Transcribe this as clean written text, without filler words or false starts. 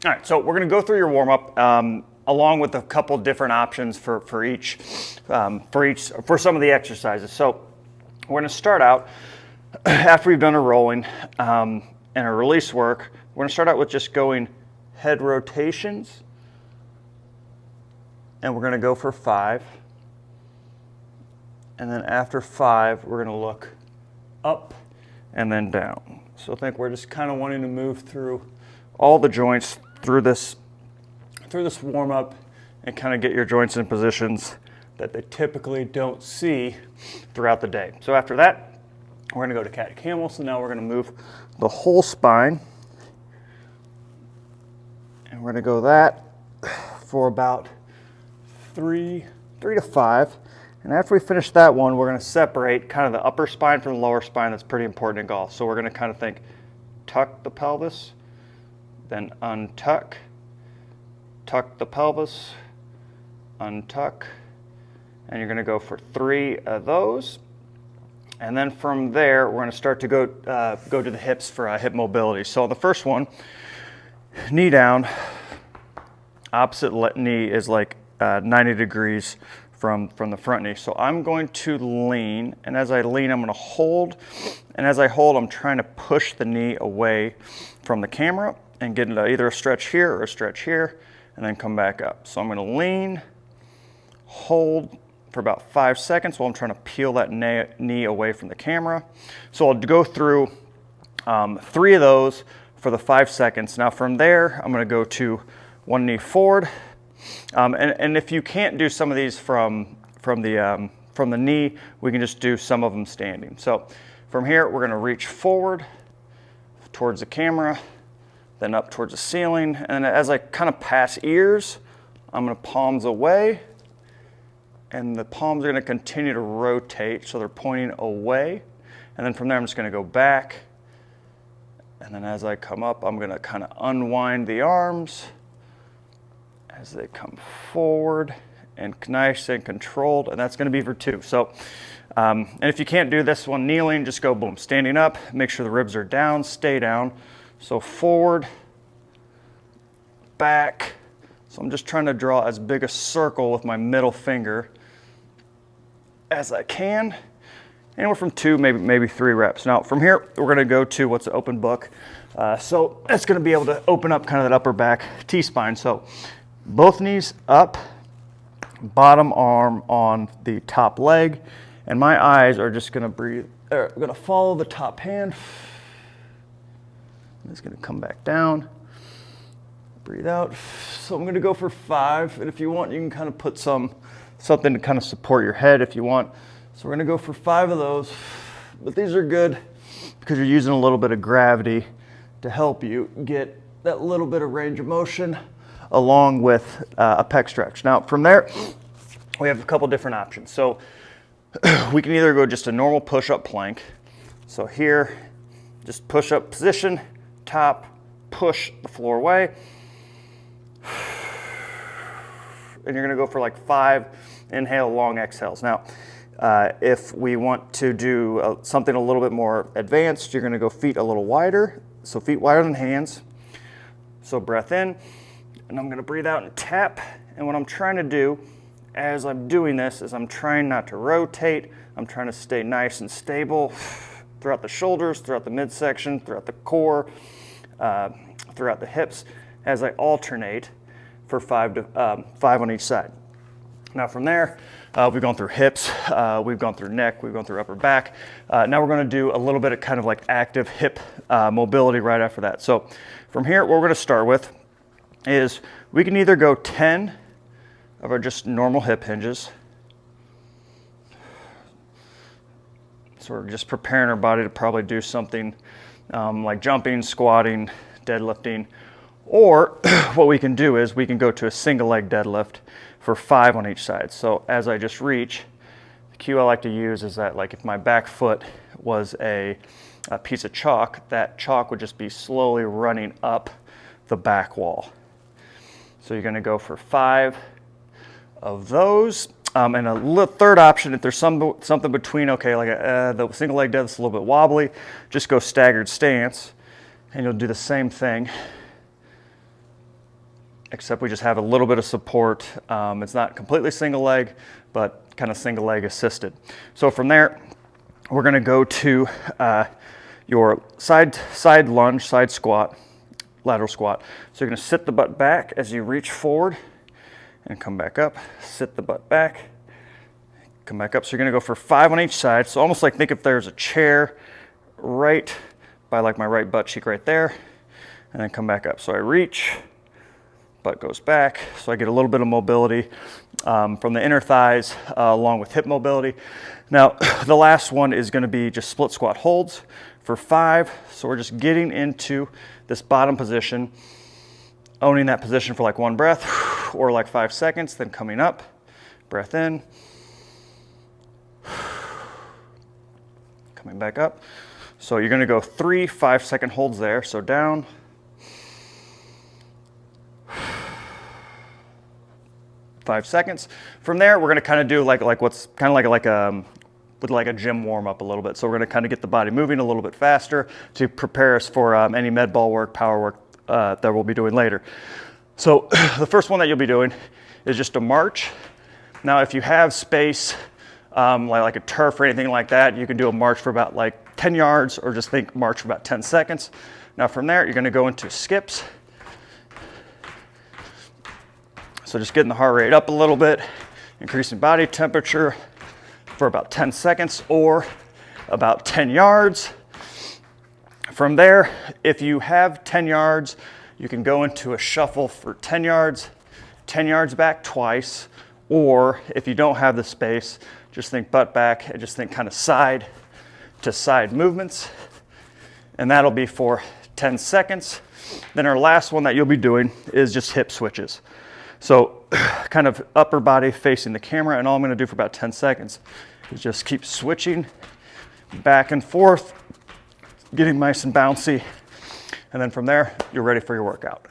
All right, so we're gonna go through your warm-up along with a couple different options for some of the exercises. So we're gonna start out, after we've done a rolling and a release work, we're gonna start out with just going head rotations, and we're gonna go for 5. And then after 5, we're gonna look up and then down. So I think we're just kind of wanting to move through all the joints through this warm up and kind of get your joints in positions that they typically don't see throughout the day. So after that, we're gonna go to cat camel. So now we're gonna move the whole spine. And we're gonna go that for about 3 to 5. And after we finish that one, we're gonna separate kind of the upper spine from the lower spine. That's pretty important in golf. So we're gonna kind of think, tuck the pelvis, then untuck, tuck the pelvis, untuck, and you're gonna go for 3 of those. And then from there, we're gonna start to go to the hips for hip mobility. So on the first one, knee down, opposite knee is like 90 degrees from the front knee. So I'm going to lean, and as I lean, I'm gonna hold, and as I hold, I'm trying to push the knee away from the camera and get into either a stretch here or a stretch here, and then come back up. So I'm gonna lean, hold for about 5 seconds while I'm trying to peel that knee away from the camera. So I'll go through 3 of those for the 5 seconds. Now from there, I'm gonna go to one knee forward. And if you can't do some of these from the knee, we can just do some of them standing. So from here, we're gonna reach forward towards the camera, then up towards the ceiling. And as I kind of pass ears, I'm gonna palms away, and the palms are gonna continue to rotate, so they're pointing away. And then from there, I'm just gonna go back. And then as I come up, I'm gonna kind of unwind the arms as they come forward and nice and controlled, and that's gonna be for 2. So, and if you can't do this one kneeling, just go boom, standing up, make sure the ribs are down, stay down. So forward, back. So I'm just trying to draw as big a circle with my middle finger as I can. Anywhere from 2, maybe 3 reps. Now from here, we're gonna go to what's an open book. So it's gonna be able to open up kind of that upper back T-spine. So both knees up, bottom arm on the top leg, and my eyes are just gonna gonna follow the top hand. It's gonna come back down, breathe out. So I'm gonna go for 5, and if you want, you can kind of put something to kind of support your head if you want. So we're gonna go for 5 of those, but these are good because you're using a little bit of gravity to help you get that little bit of range of motion along with a pec stretch. Now from there, we have a couple different options. So we can either go just a normal push-up plank. So here, just push-up position, top, push the floor away. And you're gonna go for like 5 inhale, long exhales. Now, if we want to do something a little bit more advanced, you're gonna go feet a little wider. So feet wider than hands. So breath in, and I'm gonna breathe out and tap. And what I'm trying to do as I'm doing this is I'm trying not to rotate. I'm trying to stay nice and stable throughout the shoulders, throughout the midsection, throughout the core, throughout the hips, as I alternate for 5 on each side. Now from there, we've gone through hips, we've gone through neck, we've gone through upper back. Now we're gonna do a little bit of kind of like active hip mobility right after that. So from here, what we're gonna start with is we can either go 10 of our just normal hip hinges. So we're just preparing our body to probably do something like jumping, squatting, deadlifting. Or what we can do is we can go to a single leg deadlift for 5 on each side. So as I just reach, the cue I like to use is that like if my back foot was a piece of chalk, that chalk would just be slowly running up the back wall. So you're gonna go for 5 of those. And a third option, if there's something between, okay, like the single leg deadlift's a little bit wobbly, just go staggered stance, and you'll do the same thing except we just have a little bit of support. It's not completely single leg, but kind of single leg assisted. So from there, we're gonna go to your side lunge, side squat, lateral squat. So you're gonna sit the butt back as you reach forward and come back up, sit the butt back, come back up. So you're gonna go for 5 on each side. So almost like think if there's a chair right by like my right butt cheek right there, and then come back up. So I reach, butt goes back. So I get a little bit of mobility from the inner thighs along with hip mobility. Now, the last one is gonna be just split squat holds for 5. So we're just getting into this bottom position, owning that position for like 1 breath or like 5 seconds, then coming up, breath in, coming back up. So you're gonna go 3 5-second holds there. So down, 5 seconds. From there, we're gonna kind of do like what's kind of like a gym warm up a little bit. So we're gonna kind of get the body moving a little bit faster to prepare us for any med ball work, power work that we'll be doing later. So the first one that you'll be doing is just a march. Now, if you have space, like a turf or anything like that, you can do a march for about like 10 yards or just think march for about 10 seconds. Now from there, you're gonna go into skips. So just getting the heart rate up a little bit, increasing body temperature for about 10 seconds or about 10 yards. From there, if you have 10 yards, you can go into a shuffle for 10 yards back twice, or if you don't have the space, just think butt back and just think kind of side to side movements. And that'll be for 10 seconds. Then our last one that you'll be doing is just hip switches. So kind of upper body facing the camera, and all I'm gonna do for about 10 seconds is just keep switching back and forth, getting nice and bouncy. And then from there, you're ready for your workout.